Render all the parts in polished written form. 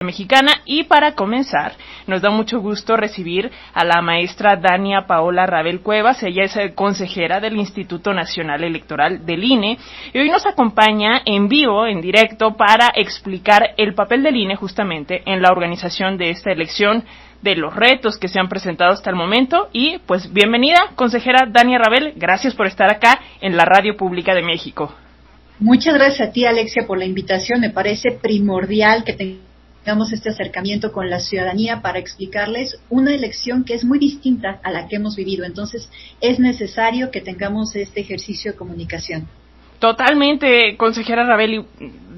Mexicana. Y para comenzar, nos da mucho gusto recibir a la maestra Dania Paola Rabel Cuevas. Ella es consejera del Instituto Nacional Electoral del INE y hoy nos acompaña en vivo, en directo, para explicar el papel del INE justamente en la organización de esta elección, de los retos que se han presentado hasta el momento. Y pues bienvenida, consejera Dania Rabel, gracias por estar acá en la Radio Pública de México. Muchas gracias a ti, Alexia, por la invitación. Me parece primordial que tengamos este acercamiento con la ciudadanía para explicarles una elección que es muy distinta a la que hemos vivido. Entonces, es necesario que tengamos este ejercicio de comunicación. Totalmente, consejera Rabel, y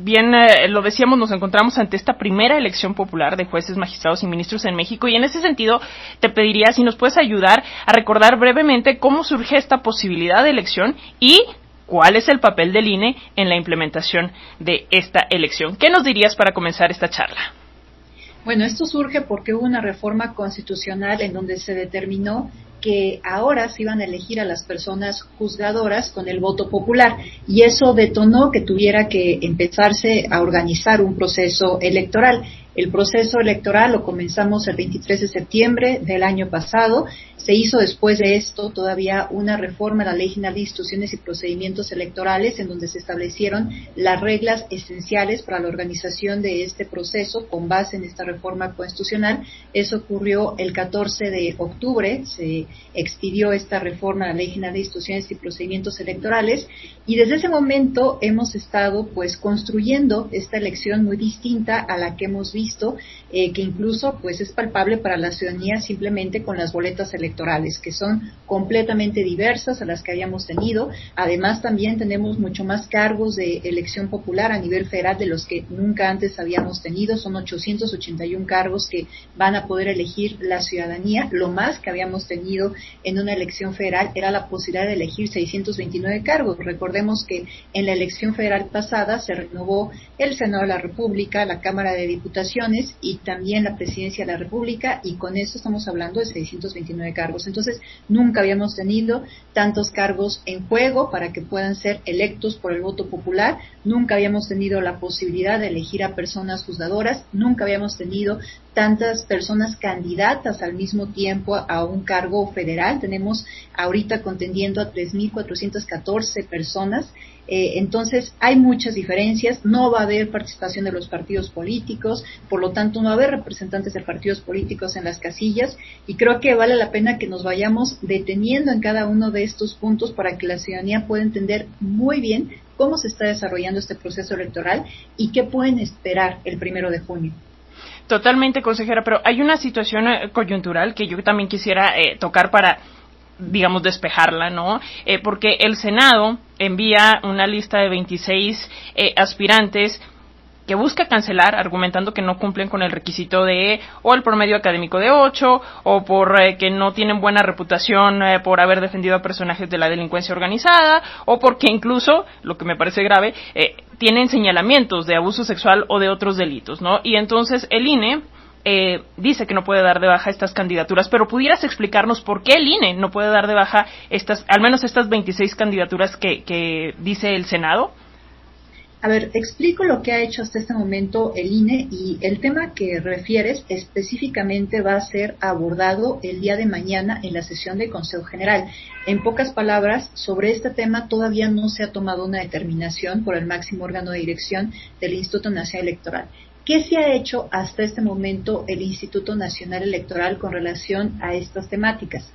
bien lo decíamos, nos encontramos ante esta primera elección popular de jueces, magistrados y ministros en México, y en ese sentido te pediría si nos puedes ayudar a recordar brevemente cómo surge esta posibilidad de elección y cuál es el papel del INE en la implementación de esta elección. ¿Qué nos dirías para comenzar esta charla? Bueno, esto surge porque hubo una reforma constitucional en donde se determinó que ahora se iban a elegir a las personas juzgadoras con el voto popular, y eso detonó que tuviera que empezarse a organizar un proceso electoral. El proceso electoral lo comenzamos el 23 de septiembre del año pasado. Se hizo después de esto todavía una reforma a la Ley General de Instituciones y Procedimientos Electorales, en donde se establecieron las reglas esenciales para la organización de este proceso con base en esta reforma constitucional. Eso ocurrió el 14 de octubre, se expidió esta reforma a la Ley General de Instituciones y Procedimientos Electorales, y desde ese momento hemos estado pues construyendo esta elección muy distinta a la que hemos visto, que incluso pues es palpable para la ciudadanía simplemente con las boletas electorales, que son completamente diversas a las que habíamos tenido. Además, también tenemos mucho más cargos de elección popular a nivel federal de los que nunca antes habíamos tenido. Son 881 cargos que van a poder elegir la ciudadanía. Lo más que habíamos tenido en una elección federal era la posibilidad de elegir 629 cargos. Recordemos que en la elección federal pasada se renovó el Senado de la República, la Cámara de Diputaciones y también la Presidencia de la República, y con eso estamos hablando de 629 cargos. Entonces, nunca habíamos tenido tantos cargos en juego para que puedan ser electos por el voto popular, nunca habíamos tenido la posibilidad de elegir a personas juzgadoras, nunca habíamos tenido tantas personas candidatas al mismo tiempo a un cargo federal. Tenemos ahorita contendiendo a 3,414 personas. Entonces hay muchas diferencias. No va a haber participación de los partidos políticos, por lo tanto no va a haber representantes de partidos políticos en las casillas, y creo que vale la pena que nos vayamos deteniendo en cada uno de estos puntos para que la ciudadanía pueda entender muy bien cómo se está desarrollando este proceso electoral y qué pueden esperar el 1 de junio. Totalmente, consejera, pero hay una situación coyuntural que yo también quisiera tocar para, digamos, despejarla, ¿no? Porque el Senado envía una lista de 26 aspirantes que busca cancelar, argumentando que no cumplen con el requisito de o el promedio académico de 8, o por que no tienen buena reputación por haber defendido a personajes de la delincuencia organizada, o porque incluso, lo que me parece grave, tienen señalamientos de abuso sexual o de otros delitos, ¿no? Y entonces el INE dice que no puede dar de baja estas candidaturas, pero ¿pudieras explicarnos por qué el INE no puede dar de baja al menos estas 26 candidaturas que dice el Senado? A ver, explico lo que ha hecho hasta este momento el INE, y el tema que refieres específicamente va a ser abordado el día de mañana en la sesión de Consejo General. En pocas palabras, sobre este tema todavía no se ha tomado una determinación por el máximo órgano de dirección del Instituto Nacional Electoral. ¿Qué se ha hecho hasta este momento el Instituto Nacional Electoral con relación a estas temáticas?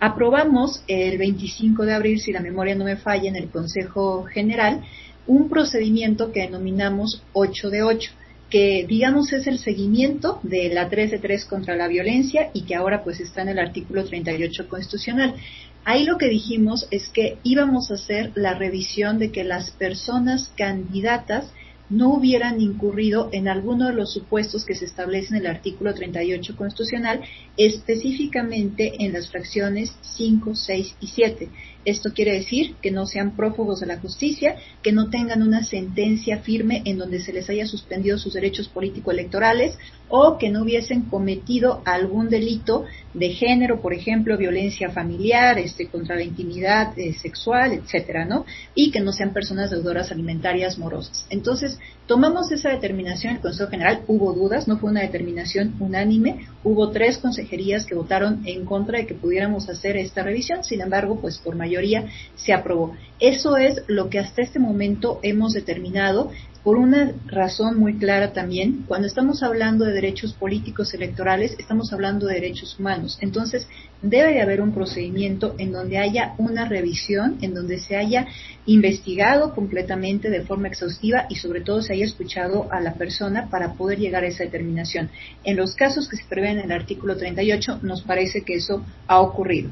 Aprobamos el 25 de abril, si la memoria no me falla, en el Consejo General, un procedimiento que denominamos 8 de 8, que digamos es el seguimiento de la 3 de 3 contra la violencia, y que ahora pues está en el artículo 38 constitucional. Ahí lo que dijimos es que íbamos a hacer la revisión de que las personas candidatas no hubieran incurrido en alguno de los supuestos que se establecen en el artículo 38 constitucional, específicamente en las fracciones 5, 6 y 7. Esto quiere decir que no sean prófugos de la justicia, que no tengan una sentencia firme en donde se les haya suspendido sus derechos político-electorales, o que no hubiesen cometido algún delito de género, por ejemplo, violencia familiar, contra la intimidad sexual, etcétera, ¿no? Y que no sean personas deudoras alimentarias morosas. Entonces, Tomamos esa determinación en el Consejo General, hubo dudas, no fue una determinación unánime, hubo 3 consejerías que votaron en contra de que pudiéramos hacer esta revisión, sin embargo, pues por mayoría se aprobó. Eso es lo que hasta este momento hemos determinado, por una razón muy clara también. Cuando estamos hablando de derechos políticos electorales, estamos hablando de derechos humanos. Entonces, debe de haber un procedimiento en donde haya una revisión, en donde se haya investigado completamente de forma exhaustiva y sobre todo se haya escuchado a la persona para poder llegar a esa determinación. En los casos que se prevén en el artículo 38, nos parece que eso ha ocurrido.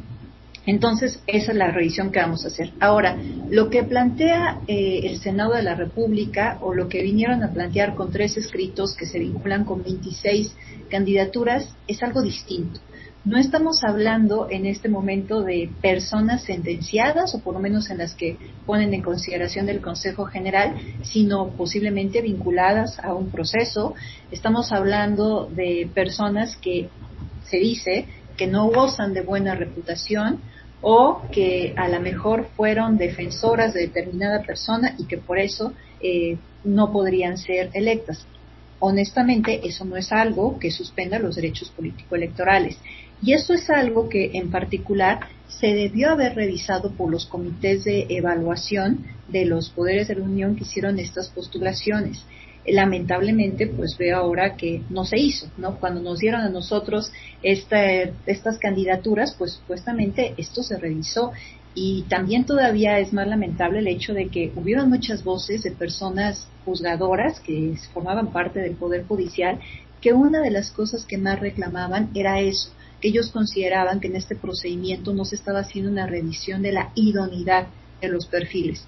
Entonces, esa es la revisión que vamos a hacer. Ahora, lo que plantea el Senado de la República, o lo que vinieron a plantear con 3 escritos que se vinculan con 26 candidaturas, es algo distinto. No estamos hablando en este momento de personas sentenciadas, o por lo menos en las que ponen en consideración del Consejo General, sino posiblemente vinculadas a un proceso. Estamos hablando de personas que se dice que no gozan de buena reputación, o que a lo mejor fueron defensoras de determinada persona y que por eso no podrían ser electas. Honestamente, eso no es algo que suspenda los derechos político-electorales. Y eso es algo que en particular se debió haber revisado por los comités de evaluación de los poderes de la Unión que hicieron estas postulaciones. Lamentablemente, pues veo ahora que no se hizo, ¿no? Cuando nos dieron a nosotros estas candidaturas, pues supuestamente esto se revisó. Y también todavía es más lamentable el hecho de que hubieron muchas voces de personas juzgadoras que formaban parte del Poder Judicial, que una de las cosas que más reclamaban era eso, que ellos consideraban que en este procedimiento no se estaba haciendo una revisión de la idoneidad de los perfiles.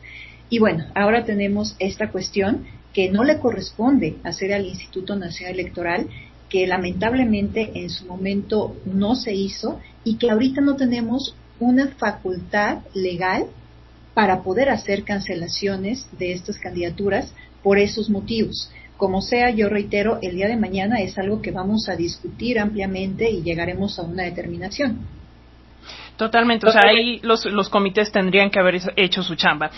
Y bueno, ahora tenemos esta cuestión que no le corresponde hacer al Instituto Nacional Electoral, que lamentablemente en su momento no se hizo y que ahorita no tenemos una facultad legal para poder hacer cancelaciones de estas candidaturas por esos motivos. Como sea, yo reitero, el día de mañana es algo que vamos a discutir ampliamente y llegaremos a una determinación. Totalmente, o sea, ahí los comités tendrían que haber hecho su chamba.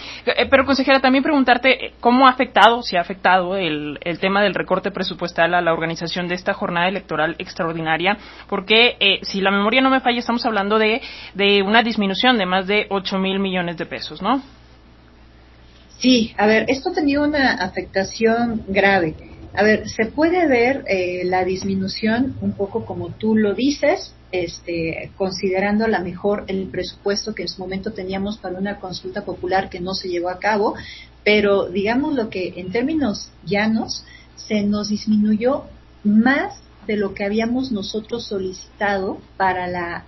Pero, consejera, también preguntarte cómo ha afectado, si ha afectado el tema del recorte presupuestal a la organización de esta jornada electoral extraordinaria, porque si la memoria no me falla, estamos hablando de una disminución de más de 8,000 millones de pesos, ¿no? Sí, a ver, esto ha tenido una afectación grave. A ver, se puede ver la disminución un poco como tú lo dices, considerando a lo mejor el presupuesto que en su momento teníamos para una consulta popular que no se llevó a cabo, pero digamos lo que en términos llanos se nos disminuyó más de lo que habíamos nosotros solicitado para la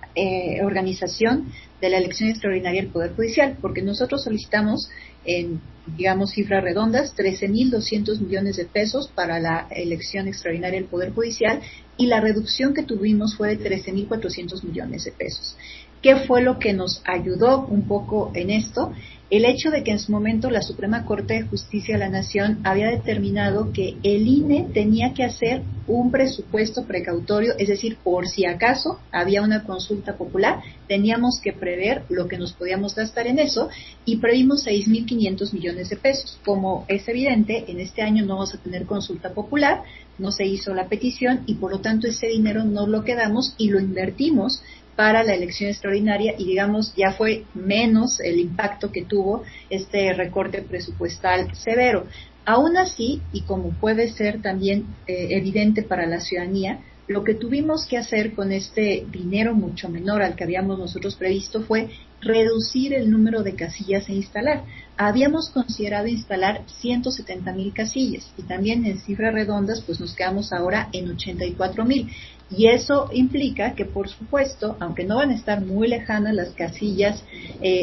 organización de la elección extraordinaria del Poder Judicial, porque nosotros solicitamos en, digamos, cifras redondas, 13,200 millones de pesos para la elección extraordinaria del Poder Judicial, y la reducción que tuvimos fue de 13,400 millones de pesos. ¿Qué fue lo que nos ayudó un poco en esto? El hecho de que en su momento la Suprema Corte de Justicia de la Nación había determinado que el INE tenía que hacer un presupuesto precautorio, es decir, por si acaso había una consulta popular, teníamos que prever lo que nos podíamos gastar en eso, y previmos 6,500 millones de pesos. Como es evidente, en este año no vamos a tener consulta popular, no se hizo la petición y por lo tanto ese dinero no lo quedamos y lo invertimos para la elección extraordinaria, y digamos ya fue menos el impacto que tuvo este recorte presupuestal severo. Aún así, y como puede ser también evidente para la ciudadanía, lo que tuvimos que hacer con este dinero mucho menor al que habíamos nosotros previsto fue reducir el número de casillas a instalar. Habíamos considerado instalar 170,000 casillas y también en cifras redondas pues nos quedamos ahora en 84,000. Y eso implica que, por supuesto, aunque no van a estar muy lejanas las casillas,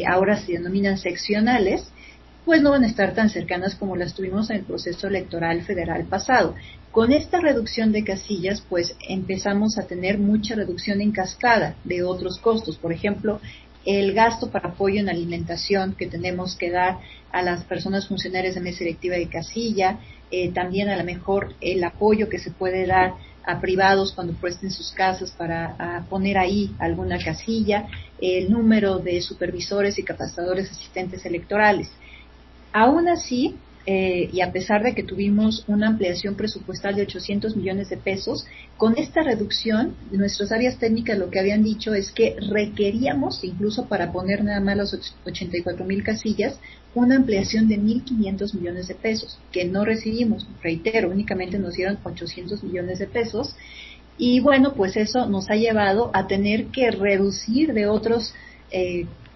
ahora se denominan seccionales, pues no van a estar tan cercanas como las tuvimos en el proceso electoral federal pasado. Con esta reducción de casillas, pues empezamos a tener mucha reducción en cascada de otros costos. Por ejemplo, el gasto para apoyo en alimentación que tenemos que dar a las personas funcionarias de mesa directiva de casilla, también a lo mejor el apoyo que se puede dar a privados cuando presten sus casas para poner ahí alguna casilla, el número de supervisores y capacitadores asistentes electorales. Aún así, y a pesar de que tuvimos una ampliación presupuestal de 800 millones de pesos, con esta reducción, nuestras áreas técnicas lo que habían dicho es que requeríamos, incluso para poner nada más las 84,000 casillas, una ampliación de 1.500 millones de pesos, que no recibimos, reitero, únicamente nos dieron 800 millones de pesos, y bueno, pues eso nos ha llevado a tener que reducir de otros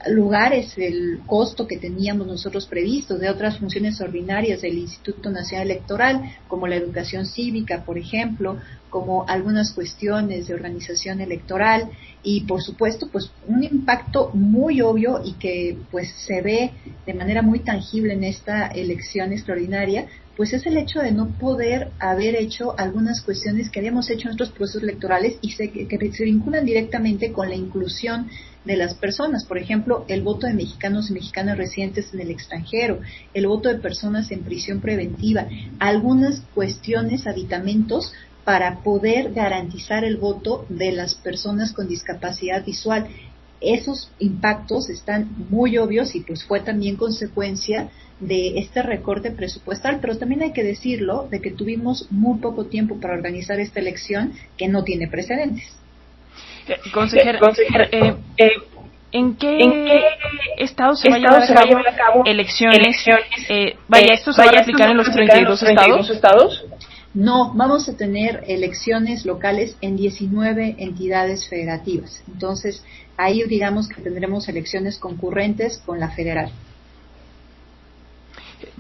lugares el costo que teníamos nosotros previsto, de otras funciones ordinarias del Instituto Nacional Electoral, como la educación cívica, por ejemplo, como algunas cuestiones de organización electoral, y por supuesto pues un impacto muy obvio y que pues se ve de manera muy tangible en esta elección extraordinaria, pues es el hecho de no poder haber hecho algunas cuestiones que habíamos hecho en otros procesos electorales y que se vinculan directamente con la inclusión de las personas. Por ejemplo, el voto de mexicanos y mexicanas residentes en el extranjero, el voto de personas en prisión preventiva, algunas cuestiones, aditamentos para poder garantizar el voto de las personas con discapacidad visual. Esos impactos están muy obvios y pues fue también consecuencia de este recorte presupuestal, pero también hay que decirlo, de que tuvimos muy poco tiempo para organizar esta elección que no tiene precedentes. Consejera, ¿en qué estado se va a llevar a cabo elecciones? ¿Esto se va a replicar en los 32 estados? No, vamos a tener elecciones locales en 19 entidades federativas. Entonces, ahí digamos que tendremos elecciones concurrentes con la federal.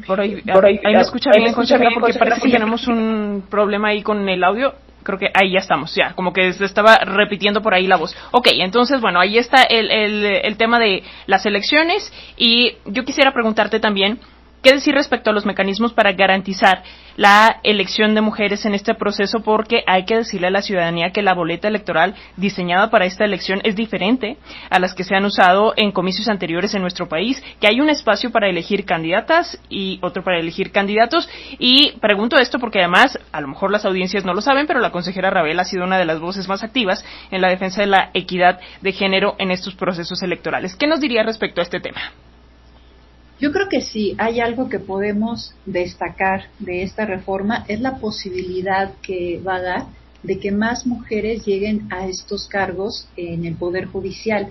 Por ahí me escucha bien, consejera, porque parece que tenemos un problema ahí con el audio. Creo que ahí ya estamos, ya, como que se estaba repitiendo por ahí la voz. Ok, entonces, bueno, ahí está el tema de las elecciones, y yo quisiera preguntarte también, ¿qué decir respecto a los mecanismos para garantizar la elección de mujeres en este proceso? Porque hay que decirle a la ciudadanía que la boleta electoral diseñada para esta elección es diferente a las que se han usado en comicios anteriores en nuestro país, que hay un espacio para elegir candidatas y otro para elegir candidatos. Y pregunto esto porque además, a lo mejor las audiencias no lo saben, pero la consejera Rabel ha sido una de las voces más activas en la defensa de la equidad de género en estos procesos electorales. ¿Qué nos diría respecto a este tema? Yo creo que sí, hay algo que podemos destacar de esta reforma, es la posibilidad que va a dar de que más mujeres lleguen a estos cargos en el Poder Judicial.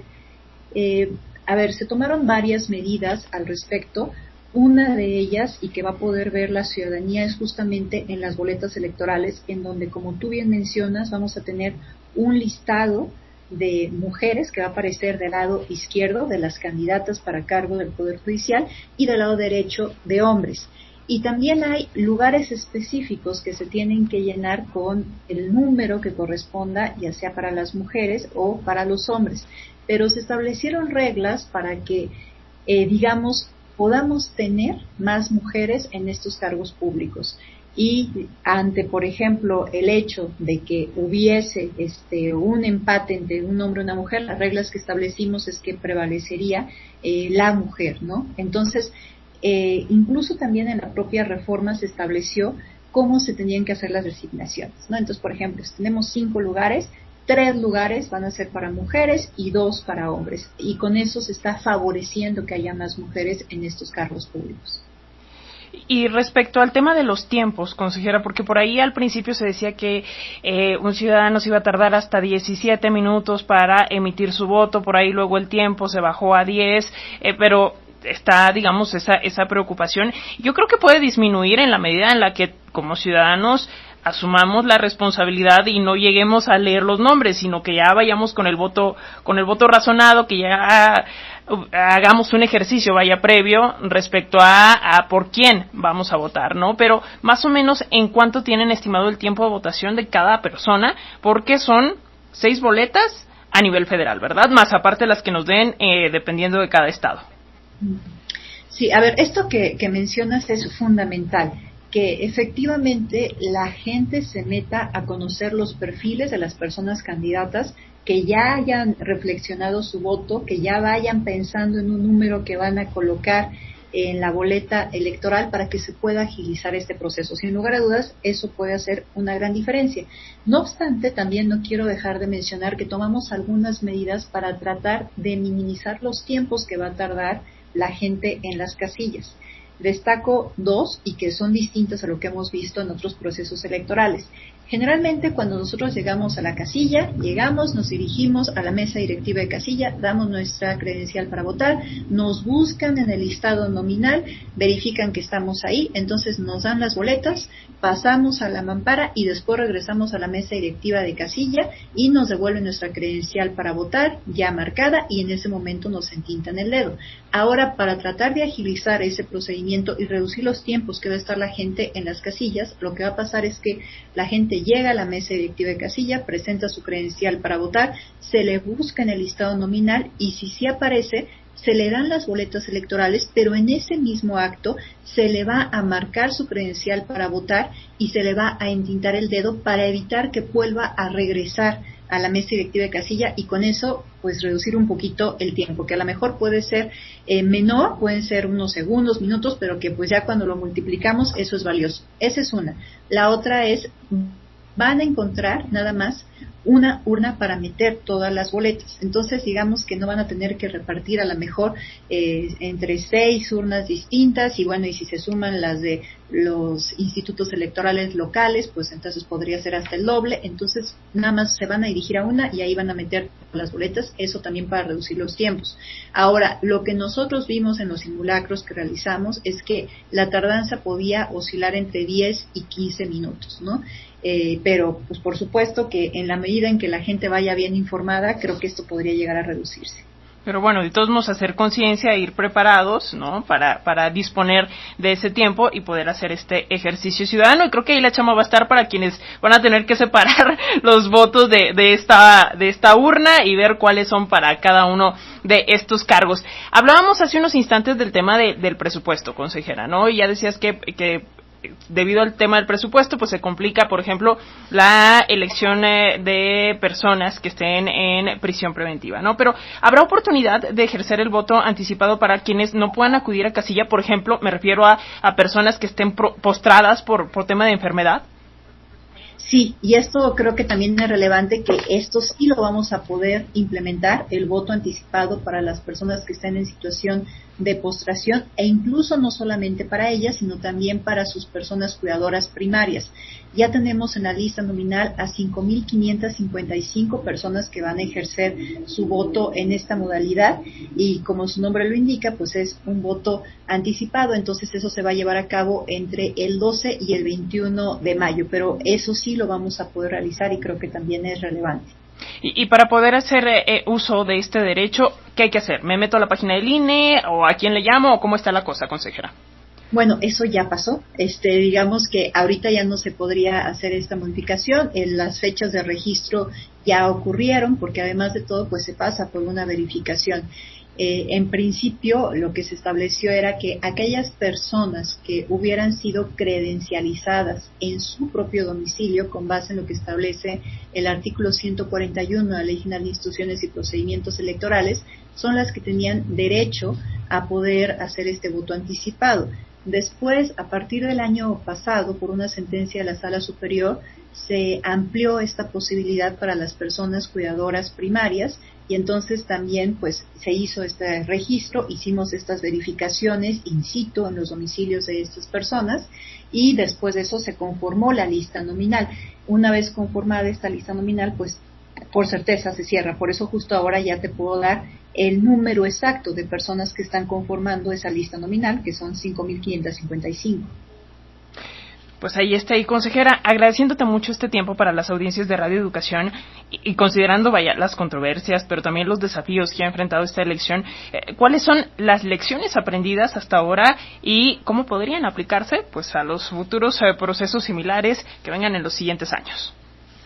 Se tomaron varias medidas al respecto. Una de ellas, y que va a poder ver la ciudadanía, es justamente en las boletas electorales, en donde, como tú bien mencionas, vamos a tener un listado de mujeres que va a aparecer del lado izquierdo de las candidatas para cargo del Poder Judicial y del lado derecho de hombres. Y también hay lugares específicos que se tienen que llenar con el número que corresponda, ya sea para las mujeres o para los hombres. Pero se establecieron reglas para que, podamos tener más mujeres en estos cargos públicos. Y ante, por ejemplo, el hecho de que hubiese un empate entre un hombre y una mujer, las reglas que establecimos es que prevalecería la mujer, ¿no? Entonces, incluso también en la propia reforma se estableció cómo se tenían que hacer las designaciones, ¿no? Entonces, por ejemplo, si tenemos 5 lugares, 3 lugares van a ser para mujeres y 2 para hombres. Y con eso se está favoreciendo que haya más mujeres en estos cargos públicos. Y respecto al tema de los tiempos, consejera, porque por ahí al principio se decía que un ciudadano se iba a tardar hasta 17 minutos para emitir su voto, por ahí luego el tiempo se bajó a 10, pero está, digamos, esa preocupación. Yo creo que puede disminuir en la medida en la que como ciudadanos asumamos la responsabilidad y no lleguemos a leer los nombres, sino que ya vayamos con el voto razonado, que ya hagamos un ejercicio previo respecto a por quién vamos a votar, ¿no? Pero más o menos, ¿en cuánto tienen estimado el tiempo de votación de cada persona? Porque son 6 boletas a nivel federal, ¿verdad? Más aparte las que nos den dependiendo de cada estado. Sí, esto que mencionas es fundamental, que efectivamente la gente se meta a conocer los perfiles de las personas candidatas, que ya hayan reflexionado su voto, que ya vayan pensando en un número que van a colocar en la boleta electoral para que se pueda agilizar este proceso. Sin lugar a dudas, eso puede hacer una gran diferencia. No obstante, también no quiero dejar de mencionar que tomamos algunas medidas para tratar de minimizar los tiempos que va a tardar la gente en las casillas. Destaco dos y que son distintas a lo que hemos visto en otros procesos electorales. Generalmente cuando nosotros llegamos a la casilla, nos dirigimos a la mesa directiva de casilla, damos nuestra credencial para votar, nos buscan en el listado nominal, verifican que estamos ahí, entonces nos dan las boletas, pasamos a la mampara y después regresamos a la mesa directiva de casilla y nos devuelven nuestra credencial para votar ya marcada y en ese momento nos entintan el dedo. Ahora, para tratar de agilizar ese procedimiento y reducir los tiempos que va a estar la gente en las casillas, lo que va a pasar es que la gente llega a la mesa directiva de casilla, presenta su credencial para votar, se le busca en el listado nominal y si sí aparece, se le dan las boletas electorales, pero en ese mismo acto se le va a marcar su credencial para votar y se le va a entintar el dedo para evitar que vuelva a regresar a la mesa directiva de casilla y con eso pues reducir un poquito el tiempo, que a lo mejor puede ser menor, pueden ser unos segundos, minutos, pero que pues ya cuando lo multiplicamos eso es valioso. Esa es una. La otra es, van a encontrar nada más una urna para meter todas las boletas. Entonces, digamos que no van a tener que repartir a lo mejor entre 6 urnas distintas y bueno, y si se suman las de los institutos electorales locales, pues entonces podría ser hasta el doble. Entonces, nada más se van a dirigir a una y ahí van a meter las boletas, eso también para reducir los tiempos. Ahora, lo que nosotros vimos en los simulacros que realizamos es que la tardanza podía oscilar entre 10 y 15 minutos, ¿no? Pero pues por supuesto que en la medida en que la gente vaya bien informada, creo que esto podría llegar a reducirse. Pero bueno, de todos modos hacer conciencia e ir preparados, ¿no? Para disponer de ese tiempo y poder hacer este ejercicio ciudadano. Y creo que ahí la chama va a estar para quienes van a tener que separar los votos de esta urna y ver cuáles son para cada uno de estos cargos. Hablábamos hace unos instantes del tema del presupuesto, consejera, ¿no? Y ya decías que debido al tema del presupuesto, pues se complica, por ejemplo, la elección de personas que estén en prisión preventiva, ¿no? Pero ¿habrá oportunidad de ejercer el voto anticipado para quienes no puedan acudir a casilla? Por ejemplo, me refiero a personas que estén postradas por tema de enfermedad. Sí, y esto creo que también es relevante, que esto sí lo vamos a poder implementar, el voto anticipado para las personas que estén en situación de postración e incluso no solamente para ellas, sino también para sus personas cuidadoras primarias. Ya tenemos en la lista nominal a 5.555 personas que van a ejercer su voto en esta modalidad y como su nombre lo indica, pues es un voto anticipado, entonces eso se va a llevar a cabo entre el 12 y el 21 de mayo, pero eso sí lo vamos a poder realizar y creo que también es relevante. Y para poder hacer uso de este derecho, ¿qué hay que hacer? ¿Me meto a la página del INE o a quién le llamo o cómo está la cosa, consejera? Bueno, eso ya pasó. Digamos que ahorita ya no se podría hacer esta modificación. Las fechas de registro ya ocurrieron porque además de todo, pues se pasa por una verificación. En principio, lo que se estableció era que aquellas personas que hubieran sido credencializadas en su propio domicilio, con base en lo que establece el artículo 141 de la Ley General de Instituciones y Procedimientos Electorales, son las que tenían derecho a poder hacer este voto anticipado. Después, a partir del año pasado, por una sentencia de la Sala Superior, se amplió esta posibilidad para las personas cuidadoras primarias y entonces también pues se hizo este registro, hicimos estas verificaciones in situ en los domicilios de estas personas y después de eso se conformó la lista nominal. Una vez conformada esta lista nominal, pues por certeza se cierra. Por eso justo ahora ya te puedo dar el número exacto de personas que están conformando esa lista nominal, que son 5.555. Pues ahí está, y consejera, agradeciéndote mucho este tiempo para las audiencias de Radio Educación y considerando, las controversias, pero también los desafíos que ha enfrentado esta elección, ¿cuáles son las lecciones aprendidas hasta ahora y cómo podrían aplicarse pues a los futuros procesos similares que vengan en los siguientes años?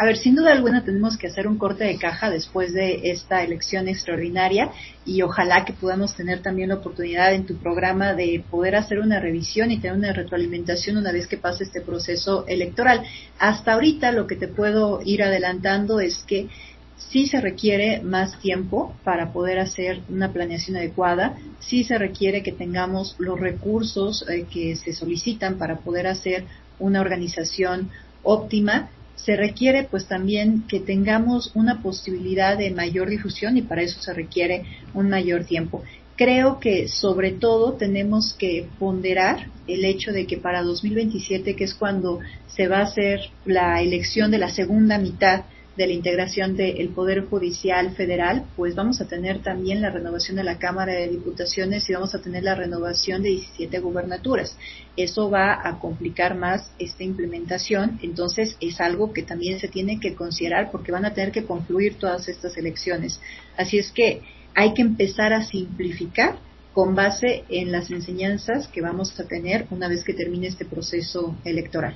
A ver, sin duda alguna tenemos que hacer un corte de caja después de esta elección extraordinaria y ojalá que podamos tener también la oportunidad en tu programa de poder hacer una revisión y tener una retroalimentación una vez que pase este proceso electoral. Hasta ahorita lo que te puedo ir adelantando es que sí se requiere más tiempo para poder hacer una planeación adecuada, sí se requiere que tengamos los recursos que se solicitan para poder hacer una organización óptima. Se requiere pues también que tengamos una posibilidad de mayor difusión y para eso se requiere un mayor tiempo. creo que sobre todo tenemos que ponderar el hecho de que para 2027, que es cuando se va a hacer la elección de la segunda mitad de la integración del Poder Judicial Federal, pues vamos a tener también la renovación de la Cámara de Diputaciones y vamos a tener la renovación de 17 gubernaturas. Eso va a complicar más esta implementación, entonces es algo que también se tiene que considerar porque van a tener que concluir todas estas elecciones. Así es que hay que empezar a simplificar con base en las enseñanzas que vamos a tener una vez que termine este proceso electoral.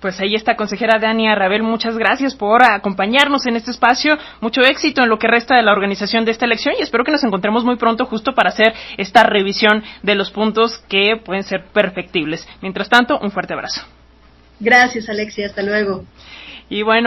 Pues ahí está, consejera Dania Rabel, muchas gracias por acompañarnos en este espacio, mucho éxito en lo que resta de la organización de esta elección y espero que nos encontremos muy pronto justo para hacer esta revisión de los puntos que pueden ser perfectibles. Mientras tanto, un fuerte abrazo. Gracias, Alexia, hasta luego. Y bueno,